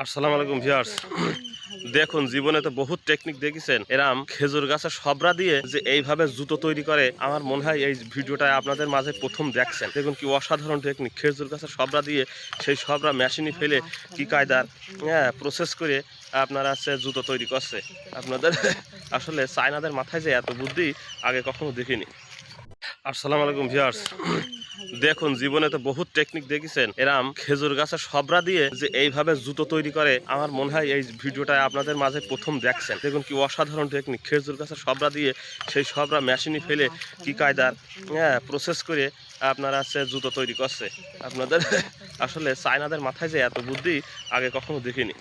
আসসালামু আলাইকুম ভিউয়ার্স। দেখুন, জীবনে তো বহুত টেকনিক দেখেছেন। এরাম খেজুর গাছের সবরা দিয়ে যে এইভাবে জুতো তৈরি করে, আমার মনে হয় এই ভিডিওটা আপনাদের মাঝে প্রথম দেখছেন। দেখুন কি অসাধারণ টেকনিক। খেজুর গাছের সবরা দিয়ে সেই সবরা মেশিনে ফেলে কি কায়দার প্রসেস করে আপনারা হচ্ছে জুতো তৈরি করছে। আপনাদের আসলে চায়নাদের মাথায় যে এত বুদ্ধি আগে কখনো দেখিনি। আসসালামু আলাইকুম ভিউয়ার্স। দেখুন, জীবনে তো বহুত টেকনিক দেখেছেন। এরাম খেজুর গাছের সবরা দিয়ে যে এইভাবে জুতো তৈরি করে, আমার মনে হয় এই ভিডিওটা আপনাদের মাঝে প্রথম দেখছেন। দেখুন কি অসাধারণ টেকনিক। খেজুর গাছের সবরা দিয়ে সেই সবরা মেশিনে ফেলে কি কায়দার প্রসেস করে আপনারা হচ্ছে জুতো তৈরি করছে। আপনাদের আসলে চায়নাদের মাথায় যে এত বুদ্ধি আগে কখনো দেখিনি।